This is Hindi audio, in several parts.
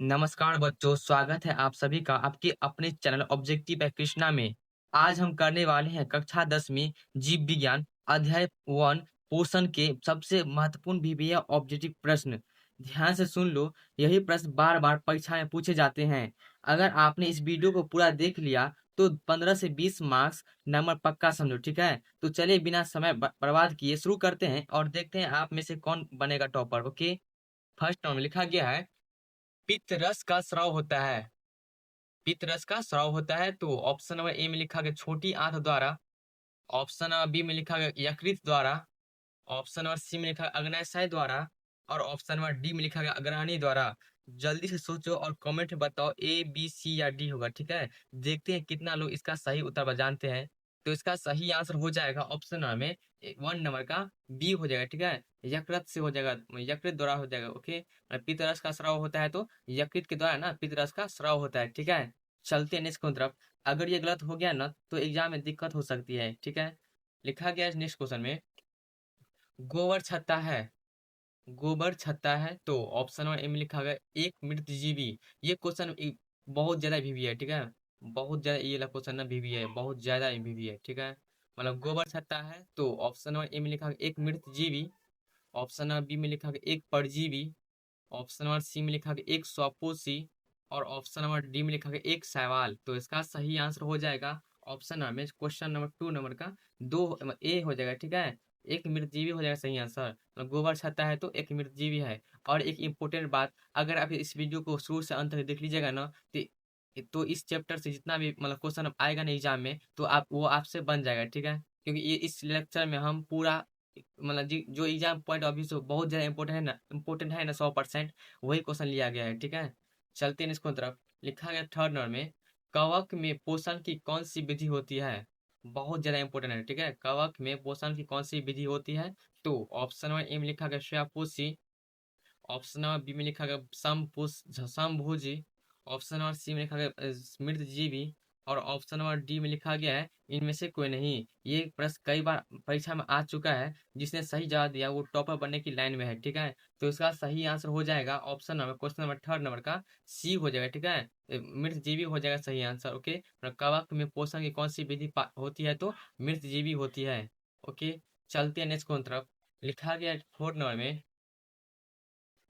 नमस्कार बच्चों, स्वागत है आप सभी का आपके अपने चैनल ऑब्जेक्टिव बाय कृष्णा में। आज हम करने वाले हैं कक्षा 10वीं जीव विज्ञान अध्याय 1 पोषण के सबसे महत्वपूर्ण विषय ऑब्जेक्टिव प्रश्न। ध्यान से सुन लो, यही प्रश्न बार-बार परीक्षा में पूछे जाते हैं। अगर आपने इस वीडियो को पूरा देख लिया तो 15 से 20 मार्क्स नंबर पक्का समझो, ठीक है? तो चलिए बिना समय बर्बाद किए शुरू करते हैं और देखते हैं आप में से कौन बनेगा टॉपर। ओके, फर्स्ट नंबर लिखा गया है पित्त रस का स्राव होता है। पित्त रस का स्राव होता है तो ऑप्शन नंबर ए में लिखा गया छोटी आंत द्वारा, ऑप्शन नंबर बी में लिखा गया यकृत द्वारा, ऑप्शन नंबर सी में लिखा गया अग्न्याशय द्वारा और ऑप्शन नंबर डी में लिखा गया अग्रणी द्वारा। जल्दी से सोचो और कमेंट में बताओ ए बी सी या डी होगा, ठीक है? देखते हैं कितना लोग इसका सही उत्तर जानते हैं। तो इसका सही आंसर हो जाएगा ऑप्शन नंबर में 1 नंबर का बी हो जाएगा, ठीक है? यकृत से हो जाएगा, यकृत द्वारा हो जाएगा। ओके, पित्त रस का स्राव होता है तो यकृत के द्वारा ना पित्त रस का स्राव होता है, ठीक है? चलते हैं नेक्स्ट तरफ। अगर ये गलत हो गया ना तो एग्जाम में दिक्कत हो सकती है, ठीक है? लिखा गया है नेक्स्ट क्वेश्चन में गोबर छत्ता है। गोबर छत्ता है तो ऑप्शन नंबर ए में लिखा गया एक मृत जीवी। ये क्वेश्चन बहुत ज्यादा ईवीवी है, ठीक है? बहुत ज्यादा ये वाला क्वेश्चन ना ईवीवी है, बहुत ज्यादा ईवीवी है, ठीक है? मतलब गोबर छत्ता है तो ऑप्शन नंबर ए में लिखा गया एक मृत जीवी, ऑप्शन नंबर बी में लिखा गया एक परजीवी, ऑप्शन नंबर सी में लिखा गया एक स्वपोषी और ऑप्शन नंबर डी में लिखा गया एक शैवाल। तो इसका सही आंसर हो जाएगा ऑप्शन नंबर में क्वेश्चन नंबर 2 नंबर का दो ए हो जाएगा, ठीक है? एक मृतजीवी हो जाएगा सही आंसर। तो गोबर छत्ता है तो एक मृतजीवी है। और एक इम्पोर्टेंट बात, अगर आप इस वीडियो को शुरू से अंत तक देख लीजिएगा ना तो इस चैप्टर से जितना भी मतलब क्वेश्चन आएगा ना एग्जाम में तो आप वो आपसे बन जाएगा, ठीक है? क्योंकि ये इस लेक्चर में हम पूरा मतलब जो एग्जाम पॉइंट ऑफ व्यू से बहुत ज्यादा इंपॉर्टेंट है ना 100% वही क्वेश्चन लिया गया है, ठीक है? चलते हैं इसको तरफ। लिखा गया 3 नंबर में कवक में पोषण की कौन सी विधि होती है। बहुत ज्यादा इंपॉर्टेंट है, ठीक है? कवक में पोषण की कौन सी विधि होती है। तो ऑप्शन नंबर ए में लिखा गया श्यापोषी, ऑप्शन नंबर बी में लिखा गया समभुजी, ऑप्शन नंबर सी में लिखा गया स्मृतजीवी और ऑप्शन नंबर डी में लिखा गया है इनमें से कोई नहीं। ये प्रश्न कई बार परीक्षा में आ चुका है। जिसने सही जवाब दिया वो टॉपर बनने की लाइन में है, ठीक है? तो इसका सही आंसर हो जाएगा option number question number 3 number का सी हो जाएगा, ठीक है? मृतजीवी हो जाएगा सही आंसर। ओके, कवक में पोषण की कौन सी विधि होती है तो मृतजीवी होती है। ओके, चलते हैं नेक्स्ट तरफ। लिखा गया 4 नंबर में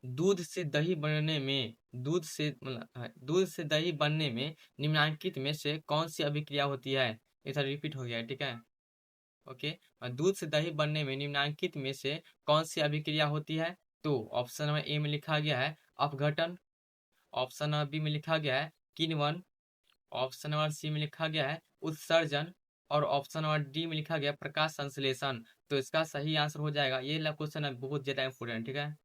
दूध से दही बनने में दूध से मतलब दूध से दही बनने में निम्नलिखित में से कौन सी अभिक्रिया होती है। इधर रिपीट हो गया है, ठीक है? ओके, और दूध से दही बनने में निम्नलिखित में से कौन सी अभिक्रिया होती है। तो ऑप्शन नंबर ए में लिखा गया है अपघटन, ऑप्शन नंबर बी में लिखा गया है किण्वन, ऑप्शन नंबर सी में लिखा गया है उत्सर्जन और ऑप्शन नंबर डी में लिखा गया प्रकाश संश्लेषण। तो इसका सही आंसर हो जाएगा ये वाला क्वेश्चन है बहुत ज्यादा इंपोर्टेंट, ठीक है?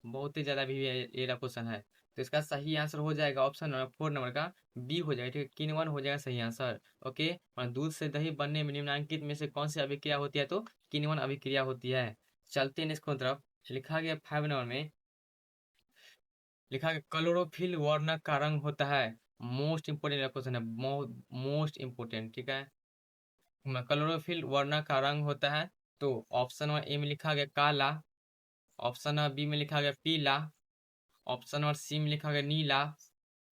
बहुत ही ज्यादा भी ये रहा क्वेश्चन है। तो इसका सही आंसर हो जाएगा ऑप्शन नंबर 4 नंबर का बी हो जाएगा, ठीक है? किण्वन हो जाएगा सही आंसर। ओके, और दूध से दही बनने में निम्नलिखित में से कौन सी अभिक्रिया होती है तो किण्वन अभिक्रिया होती है। चलते हैं नेक्स्ट तरफ। लिखा गया 5 नंबर में लिखा गया क्लोरोफिल वर्णक का रंग होता है। मोस्ट इंपोर्टेंट क्वेश्चन है, मोस्ट इंपोर्टेंट, ठीक है? क्लोरोफिल वर्णक का रंग होता है तो ऑप्शन नंबर ए में लिखा गया काला, ऑप्शन नंबर बी में लिखा गया पीला, ऑप्शन नंबर सी में लिखा गया नीला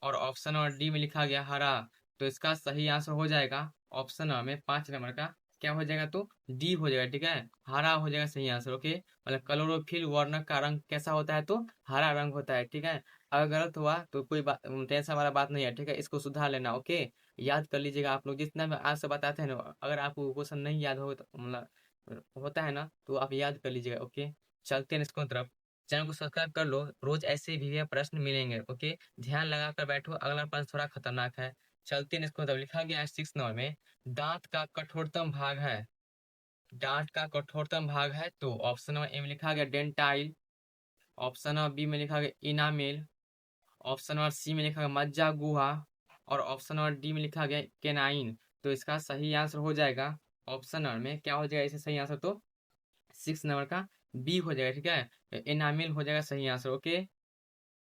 और ऑप्शन नंबर डी में लिखा गया हरा। तो इसका सही आंसर हो जाएगा ऑप्शन नंबर में 5 नंबर का क्या हो जाएगा तो डी हो जाएगा, ठीक है? हरा हो जाएगा सही आंसर। ओके, मतलब क्लोरोफिल वर्णक का रंग कैसा होता है तो हरा रंग होता है, ठीक है? अगर गलत हुआ तो कोई बात टेंशन वाला बात नहीं है, ठीक है? इसको सुधार लेना। ओके, याद कर लीजिएगा आप लोग जितना भी आज से बताते हैं ना, अगर आपको क्वेश्चन नहीं याद हो तो मतलब होता है ना तो आप याद कर लीजिएगा। ओके, चलते हैं इसको तरफ। चैनल को सब्सक्राइब कर लो, रोज ऐसे भी प्रश्न मिलेंगे। ओके, ध्यान लगा कर बैठो, अगला प्रश्न थोड़ा खतरनाक है। चलते हैं इसको, तब लिखा गया है 6 नंबर में दांत का कठोरतम भाग है। दांत का कठोरतम भाग है तो ऑप्शन नंबर ए में लिखा गया डेंटाइल, ऑप्शन नंबर बी में लिखा गया इनामेल, ऑप्शन नंबर सी में लिखा गया मज्जा गुहा और ऑप्शन नंबर डी में लिखा गया केनाइन। तो इसका सही आंसर हो जाएगा ऑप्शन नंबर में क्या हो जाएगा इसे सही आंसर तो 6 नंबर का बी हो जाएगा, ठीक है? एनामिल हो जाएगा सही आंसर। ओके,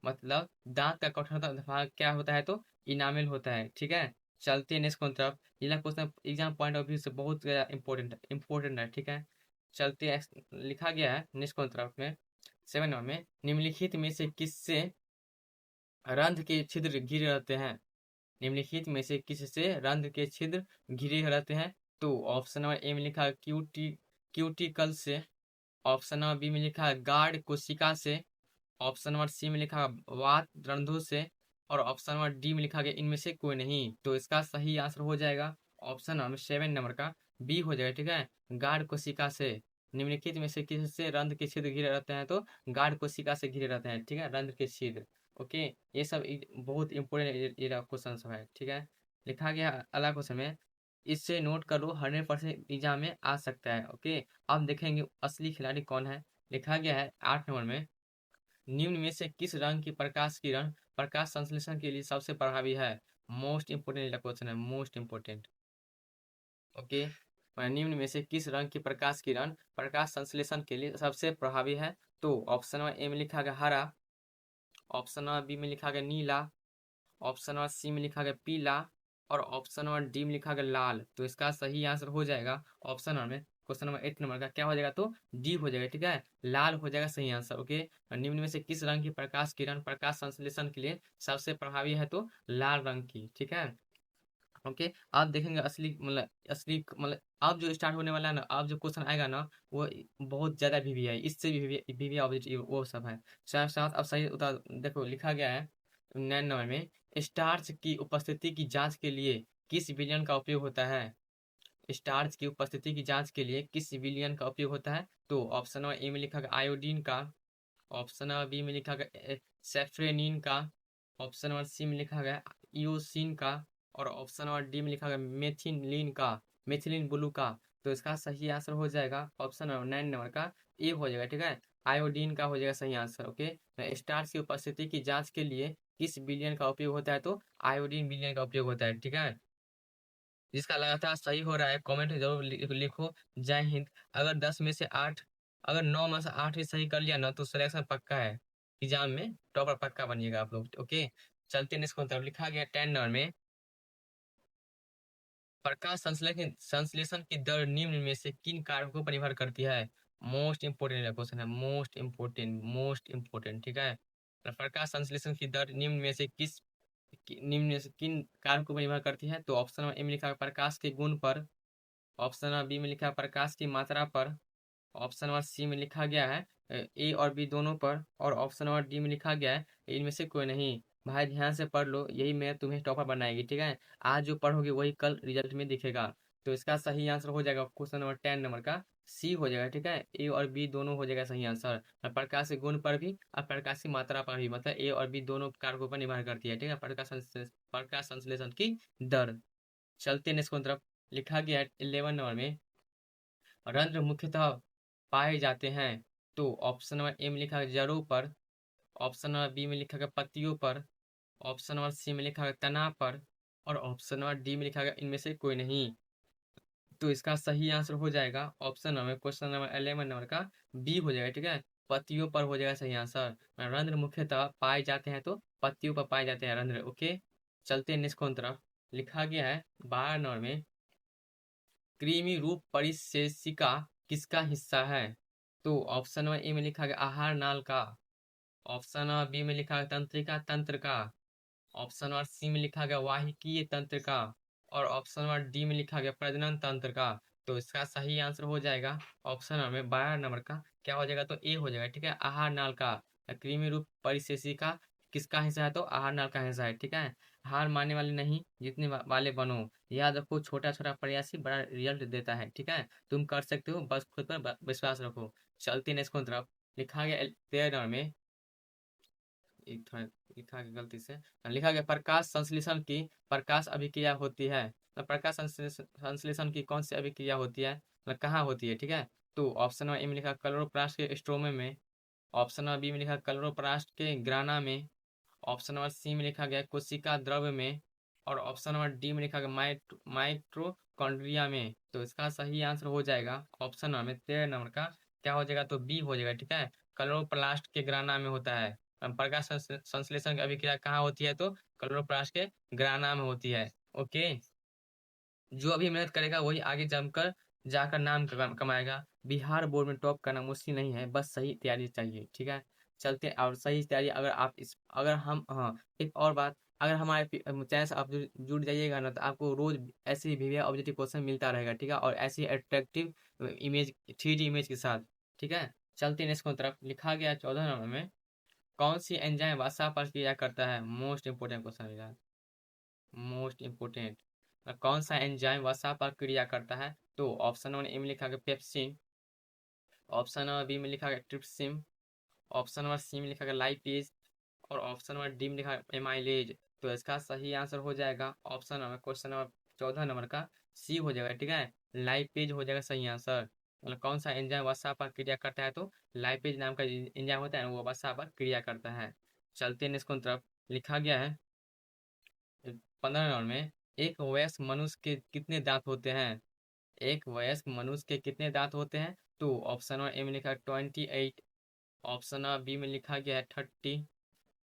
मतलब दांत का कठोरतम भाग क्या होता है तो इनामिल होता है, ठीक है? चलते हैं नेक्स्ट तरफ। ये question exam point of view से बहुत ज्यादा इंपॉर्टेंट है, ठीक है? चलते हैं, लिखा गया है नेक्स्ट तरफ में 7 नंबर में निम्नलिखित में से किससे रंध्र के छिद्र घिरे रहते हैं। निम्नलिखित में से किससे रंध्र के छिद्र घिरे रहते हैं? तो ऑप्शन नंबर ए में लिखा है क्यूटिकल से, ऑप्शन नंबर बी में लिखा है गार्ड कोशिका से, ऑप्शन नंबर सी में लिखा है वात रंध्रों से, और ऑप्शन नंबर डी में लिखा गया इनमें से कोई नहीं। तो इसका सही आंसर हो जाएगा ऑप्शन नंबर 7 नंबर का बी हो जाएगा। ठीक है, गार्ड कोशिका से। निम्नलिखित में से किससे रंध्र के छिद्र घिरे रहते हैं? तो गार्ड कोशिका से घिरे रहते हैं। ठीक है, रंध्र के छिद्र। ओके, ये सब बहुत इंपॉर्टेंट ये क्वेश्चन सब है। ठीक है, लिखा गया अगला क्वेश्चन में, इससे नोट कर लो 100% एग्जाम में आ सकता है। ओके, अब देखेंगे असली खिलाड़ी कौन है। लिखा गया है 8 नंबर में, निम्न में से किस रंग की प्रकाश किरण प्रकाश संश्लेषण के लिए सबसे प्रभावी है? मोस्ट इंपोर्टेंट क्वेश्चन है, मोस्ट इंपोर्टेंट। ओके, निम्न में से किस रंग की प्रकाश किरण प्रकाश संश्लेषण के लिए सबसे प्रभावी है? तो ऑप्शन नंबर ए में लिखा गया हरा, ऑप्शन नंबर बी में लिखा गया नीला, ऑप्शन नंबर सी में लिखा गया पीला, और ऑप्शन नंबर डी में लिखा गया लाल। तो इसका सही आंसर हो जाएगा ऑप्शन नंबर में, क्वेश्चन नंबर 8 नंबर का क्या हो जाएगा? तो डी हो जाएगा। ठीक है, लाल हो जाएगा सही आंसर। ओके, निम्न में से किस रंग की प्रकाश किरण प्रकाश संश्लेषण के लिए सबसे प्रभावी है? तो लाल रंग की। ठीक है, ओके, आप देखेंगे असली मतलब अब जो स्टार्ट होने वाला है ना, अब जो क्वेश्चन आएगा ना, वो बहुत ज्यादा वीवीआई, इससे भी वीवीआई ऑब्जेक्टिव वो सब है। साथ साथ अब सही उतार देखो, लिखा गया है 9 नंबर में, स्टार्च की उपस्थिति की जांच के लिए किस विलयन का उपयोग होता है? स्टार्च की उपस्थिति की जांच के लिए किस विलयन का उपयोग होता है? तो ऑप्शन नंबर ए में लिखा गया आयोडीन का, ऑप्शन नंबर बी में लिखा गया सेफ्रेनिन का, ऑप्शन नंबर सी में लिखा गया इयोसिन का, और ऑप्शन नंबर डी में लिखा गया मेथिलीन का, मेथिलीन ब्लू का। तो इसका सही आंसर हो जाएगा ऑप्शन नंबर 9 नंबर का ए हो जाएगा। ठीक है, आयोडीन का हो जाएगा सही आंसर। ओके, स्टार्च की उपस्थिति की जांच के लिए किस विलयन का उपयोग होता है? तो आयोडीन विलयन का उपयोग होता है। ठीक है, जिसका लगातार सही हो रहा है कमेंट में जरूर लिखो। जय हिंद। अगर 10 में से 8, अगर 9 में से 8 ही सही कर लिया ना, तो सिलेक्शन पक्का है, एग्जाम में टॉपर पक्का बनिएगा आप लोग। ओके, चलते हैं इसको तरफ। लिखा गया 10 नंबर में, प्रकाश संश्लेषण संश्लेषण की दर निम्न में से किन कारकों पर निर्भर करती है? मोस्ट इंपोर्टेंट क्वेश्चन है, मोस्ट इंपोर्टेंट, मोस्ट इंपोर्टेंट। ठीक है, प्रकाश संश्लेषण की दर निम्न में से निम्न में से किन कारकों पर निर्भर करती है? तो ऑप्शन नंबर ए में लिखा है प्रकाश के गुण पर, ऑप्शन नंबर बी में लिखा है प्रकाश की मात्रा पर, ऑप्शन नंबर सी में लिखा गया है ए और बी दोनों पर, और ऑप्शन नंबर डी में लिखा गया है इनमें से कोई नहीं। भाई ध्यान से पढ़ लो, यही मैं तुम्हें टॉपर बनाएगी। ठीक है, आज जो पढ़ोगे वही कल रिजल्ट में दिखेगा। तो इसका सही आंसर हो जाएगा क्वेश्चन नंबर 10 नंबर का सी हो जाएगा। ठीक है, ए और बी दोनों हो जाएगा सही आंसर। और प्रकाश के गुण पर भी और प्रकाश की मात्रा पर भी, मतलब ए और बी दोनों कारकों पर निर्भर करती है। ठीक है, प्रकाश संश्लेषण की दर। चलते नेक्स्ट तरफ। लिखा गया है 11 नंबर में, रंध्र मुख्यतः पाए जाते हैं। तो ऑप्शन नंबर ए में लिखा है जड़ों पर, ऑप्शन नंबर बी में लिखा गया पत्तियों पर, ऑप्शन नंबर सी में लिखा गया तना पर, और ऑप्शन नंबर डी में लिखा गया इनमें से कोई नहीं। तो इसका सही आंसर हो जाएगा option number question number 11 number का बी हो जाएगा। ठीक है, पत्तियों पर हो जाएगा सही आंसर। रंध्र मुख्यतः पाए जाते हैं, तो पत्तियों पर पाए जाते हैं रंध्र। ओके, चलते हैं नेक्स्ट तरफ। लिखा गया है 12 नंबर में, कृमि रूप परिशेषिका किसका हिस्सा है? तो ऑप्शन नंबर ए में लिखा गया आहार नाल का, ऑप्शन नंबर बी में लिखा गया तंत्रिका तंत्र का, ऑप्शन नंबर सी में लिखा गया वाहिकीय तंत्र का, और ऑप्शन नंबर डी में लिखा गया प्रजनन तंत्र का। तो इसका सही आंसर हो जाएगा ऑप्शन नंबर 12 नंबर का क्या हो जाएगा? तो ए हो जाएगा। ठीक है, आहार नाल का कृमि रूप परिशेषिका किसका हिस्सा है? तो आहार नाल का हिस्सा है। ठीक है, हार मानने वाले नहीं, जीतने वाले बनो। याद रखो, छोटा छोटा प्रयास ही बड़ा रिजल्ट देता है। ठीक है, तुम कर सकते हो, बस खुद पर विश्वास रखो। चलते नेक्स्ट तरफ। लिखा गया 13 नंबर में, एक थोड़ा लिखा गया गलती से, लिखा गया प्रकाश संश्लेषण की प्रकाश अभिक्रिया होती है। तो प्रकाश संश्लेषण की कौन सी अभिक्रिया होती है, मतलब कहाँ होती है? ठीक है, तो ऑप्शन नंबर ए में लिखा क्लोरोप्लास्ट के स्ट्रोमा में, ऑप्शन नंबर बी में लिखा क्लोरोप्लास्ट के ग्राना में, ऑप्शन नंबर सी में लिखा गया कोशिका द्रव्य में, और ऑप्शन नंबर डी में लिखा गया माइट्रोकॉन्ड्रिया में। तो इसका सही आंसर हो जाएगा ऑप्शन नंबर 13 नंबर का क्या हो जाएगा? तो बी हो जाएगा। ठीक है, क्लोरोप्लास्ट के ग्राना में होता है। प्रकाश संश्लेषण की अभिक्रिया कहाँ होती है? तो क्लोरोप्लास्ट के ग्राना में होती है। ओके, जो अभी मेहनत करेगा वही आगे जमकर जाकर नाम कमाएगा। बिहार बोर्ड में टॉप करना मुश्किल नहीं है, बस सही तैयारी चाहिए। ठीक है, चलते हैं और सही तैयारी अगर आप इस अगर हम हाँ, एक और बात, अगर हमारे चैनल से आप जुड़ जाइएगा ना, तो आपको रोज ऐसे ही वीडियो ऑब्जेक्टिव क्वेश्चन मिलता रहेगा, ठीक है, और ऐसी अट्रैक्टिव इमेज 3D इमेज के साथ, ठीक है। चलते हैं इसको तरफ। लिखा गया 14 नंबर में, कौन सी एंजाइम वसा पर क्रिया करता है? मोस्ट इंपोर्टेंट क्वेश्चन है, मोस्ट इंपोर्टेंट। कौन सा एंजाइम वसा पर क्रिया करता है? तो ऑप्शन 1 ए में लिखा गया पेप्सिन, ऑप्शन नंबर बी में लिखा गया ट्रिप्सिन, ऑप्शन नंबर सी में लिखा गया लाइपेज, और ऑप्शन नंबर डी में लिखा है एमाइलेज। तो इसका सही आंसर हो जाएगा option number, question number 14 number का सी हो जाएगा, ठीक है। लाइपेज हो जाएगा सही आंसर। मतलब कौन सा एंजाइम वसा पर क्रिया करता है? तो लाइपेज नाम का एंजाइम होता है ना, वो वसा पर क्रिया करता है। चलते हैं इसको तरफ। लिखा गया है 15 नंबर में, एक वयस्क मनुष्य के कितने दांत होते हैं? एक वयस्क मनुष्य के कितने दांत होते हैं? तो ऑप्शन नंबर ए में लिखा है 28, ऑप्शन नंबर बी में लिखा गया है 30,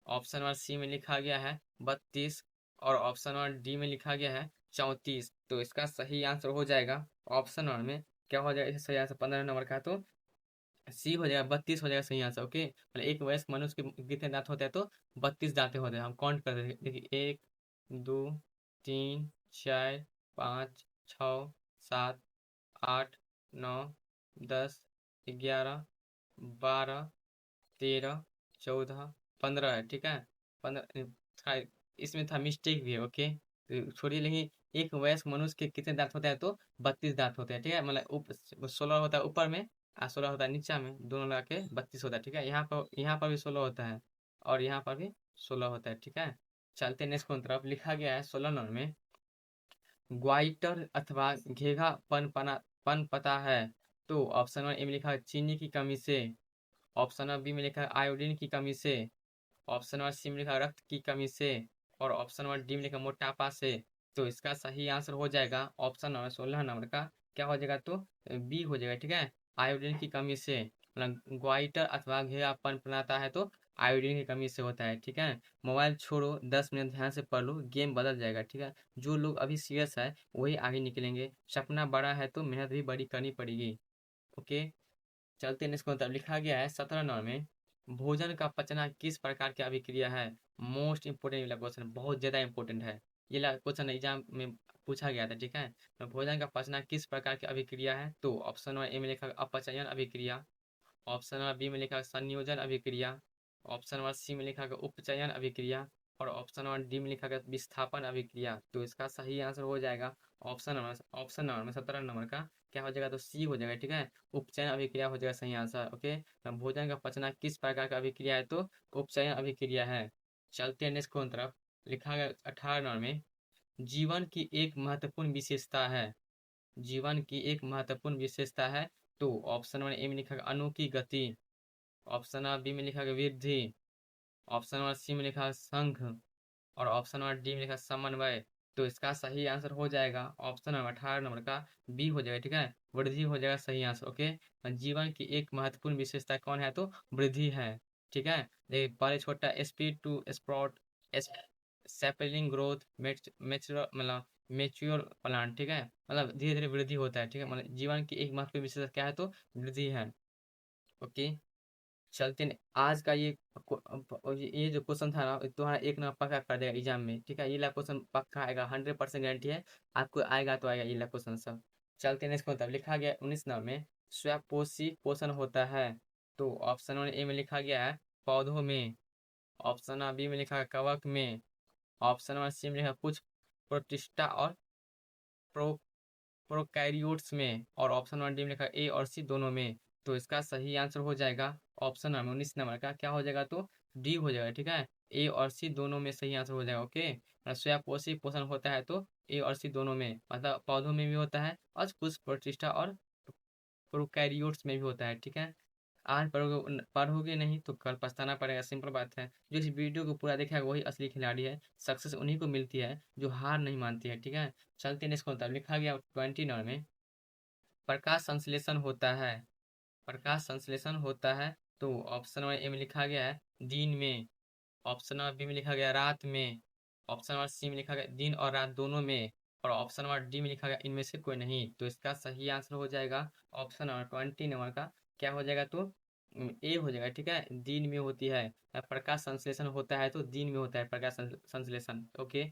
ऑप्शन नंबर सी में लिखा गया है 32, और ऑप्शन नंबर डी में लिखा गया है 34। तो इसका सही आंसर हो जाएगा ऑप्शन नंबर में, क्या हो जाएगा इसका सही आंसर? 15 नंबर का तो सी हो जाएगा, 32 हो जाएगा सही आंसर, ओके। मतलब एक वयस्क मनुष्य के कितने दांत होते हैं? तो 32 दांत होते हैं। हम काउंट कर देंगे, देखिए 1, 2, 3, 4, 5, 6, 7, 8, 9, 10, 11, 12, 13, 14, 15 है, ठीक है। 15 था, इसमें था मिस्टेक भी है, ओके, तो छोड़िए। लेकिन एक वयस्क मनुष्य के कितने दांत होते हैं? तो 32 दांत होते हैं, ठीक है। मतलब 16 होता है ऊपर में, 16 होता है नीचा में, दोनों लगा के 32 होता है, ठीक है। यहाँ पर भी 16 होता है, और यहाँ पर भी 16 होता है, ठीक है। चलते नेक्स्ट की तरफ। लिखा गया है 16 नंबर में, ग्वाइटर अथवा घेघा पनपता है। तो ऑप्शन नंबर ए में लिखा है चीनी की कमी से, ऑप्शन नंबर बी में लिखा है आयोडीन की कमी से, ऑप्शन नंबर सी में लिखा है रक्त की कमी से, और ऑप्शन नंबर डी में लिखा है मोटापा से। तो इसका सही आंसर हो जाएगा ऑप्शन नंबर 16 नंबर का, क्या हो जाएगा? तो बी हो जाएगा, ठीक है, आयोडीन की कमी से। मतलब ग्वाइटर अथवा घेरापन बनाता है तो आयोडीन की कमी से होता है, ठीक है। मोबाइल छोड़ो, 10 मिनट ध्यान से पढ़ लो, गेम बदल जाएगा, ठीक है। जो लोग अभी सीरियस है वही आगे निकलेंगे। सपना बड़ा है तो मेहनत भी बड़ी करनी पड़ेगी, ओके। चलते हैं इसको। मतलब लिखा गया है 17 नंबर में, भोजन का पचना किस प्रकार की अभिक्रिया है? मोस्ट इंपोर्टेंट वाला क्वेश्चन, बहुत ज्यादा इंपॉर्टेंट है। ये क्वेश्चन एग्जाम में पूछा गया था, ठीक है। तो भोजन का पचना किस प्रकार की अभिक्रिया है? तो ऑप्शन नंबर ए में लिखा अपचयन अभिक्रिया, ऑप्शन नंबर बी में लिखा संयोजन अभिक्रिया, ऑप्शन नंबर सी में लिखा गया उपचयन अभिक्रिया, और ऑप्शन नंबर डी में लिखा गया विस्थापन अभिक्रिया। तो इसका सही आंसर हो जाएगा ऑप्शन नंबर में 17 नंबर का, क्या हो जाएगा? तो सी हो जाएगा, ठीक है, उपचयन अभिक्रिया हो जाएगा सही आंसर, ओके। भोजन का पचना किस प्रकार का अभिक्रिया है? तो उपचयन अभिक्रिया है। चलते हैं नेक्स्ट की तरफ। लिखा गया 18 नंबर में, जीवन की एक महत्वपूर्ण विशेषता है, जीवन की एक महत्वपूर्ण विशेषता है। तो ऑप्शन नंबर ए में लिखा गया अनोखी गति, ऑप्शन नंबर बी में लिखा गया वृद्धि, ऑप्शन नंबर सी में लिखा है संघ, और ऑप्शन नंबर डी में लिखा है समन्वय। तो इसका सही आंसर हो जाएगा ऑप्शन नंबर 18 नंबर का बी हो जाएगा, ठीक है, वृद्धि हो जाएगा सही आंसर, ओके। जीवन की एक महत्वपूर्ण विशेषता कौन है? तो वृद्धि है, ठीक है। देखिए पहले छोटा seed to sprout, sapling growth, mature मतलब मेच्योर प्लांट, ठीक है, मतलब धीरे धीरे वृद्धि होता है, ठीक है। मतलब जीवन की एक महत्वपूर्ण विशेषता क्या है? तो वृद्धि है, ओके। चलते हैं आज का ये जो क्वेश्चन था ना, तुम्हारा एक नंबर पक्का कर देगा एग्जाम में, ठीक है। ये ला क्वेश्चन पक्का आएगा, 100% गारंटी है, आपको आएगा तो आएगा ये ला क्वेश्चन सब। चलते हैं नेक्स्ट मतलब। लिखा गया 19 नंबर में, स्वपोषी पोषण होता है। तो ऑप्शन नंबर ए में लिखा गया है पौधों में, ऑप्शन नंबर बी में लिखा है कवक में, ऑप्शन नंबर सी में लिखा है कुछ प्रोटिस्टा और प्रो प्रोकैरियोट्स में, और ऑप्शन नंबर डी में लिखा है ए और सी दोनों में। तो इसका सही आंसर हो जाएगा ऑप्शन नंबर 19 नंबर का, क्या हो जाएगा? तो डी हो जाएगा, ठीक है, ए और सी दोनों में सही आंसर हो जाएगा, ओके। स्वयंपोषी पोषण होता है तो ए और सी दोनों में, मतलब पौधों में भी होता है और कुछ प्रोटिस्टा और प्रोकैरियोट्स में भी होता है, ठीक है। आज पढ़ोगे नहीं तो कल पछताना पड़ेगा, सिंपल बात है। जो इस वीडियो को पूरा देखेगा वही असली खिलाड़ी है, सक्सेस उन्हीं को मिलती है जो हार नहीं मानती है, ठीक है। चलते नेक्स्ट होता है। लिखा गया 20 नंबर में, प्रकाश संश्लेषण होता है, प्रकाश संश्लेषण होता है। तो ऑप्शन नंबर ए में लिखा गया है दिन में, ऑप्शन नंबर बी में लिखा गया रात में, ऑप्शन नंबर सी में लिखा गया दिन और रात दोनों में, और ऑप्शन नंबर डी में लिखा गया इनमें से कोई नहीं। तो इसका सही आंसर हो जाएगा ऑप्शन नंबर 20 नंबर का, क्या हो जाएगा? तो ए हो जाएगा, ठीक है। दिन में होती है, प्रकाश संश्लेषण होता है तो दिन में होता है प्रकाश संश्लेषण। ओके।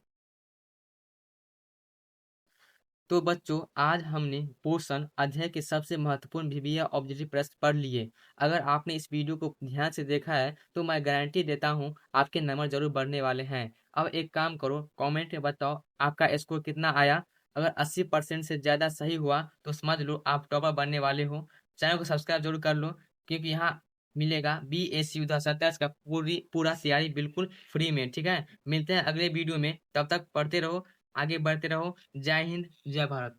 तो बच्चों, आज हमने पोषण अध्याय के सबसे महत्वपूर्ण विभिन्न ऑब्जेक्टिव प्रश्न पढ़ लिए। अगर आपने इस वीडियो को ध्यान से देखा है तो मैं गारंटी देता हूँ आपके नंबर जरूर बढ़ने वाले हैं। अब एक काम करो, कमेंट में बताओ आपका स्कोर कितना आया। अगर 80% से ज़्यादा सही हुआ तो समझ लो आप टॉपर बनने वाले हो। चैनल को सब्सक्राइब जरूर कर लो, क्योंकि यहाँ मिलेगा BSU 2027 का पूरा तैयारी बिल्कुल फ्री में, ठीक है। मिलते हैं अगले वीडियो में, तब तक पढ़ते रहो, आगे बढ़ते रहो। जय हिंद, जय भारत।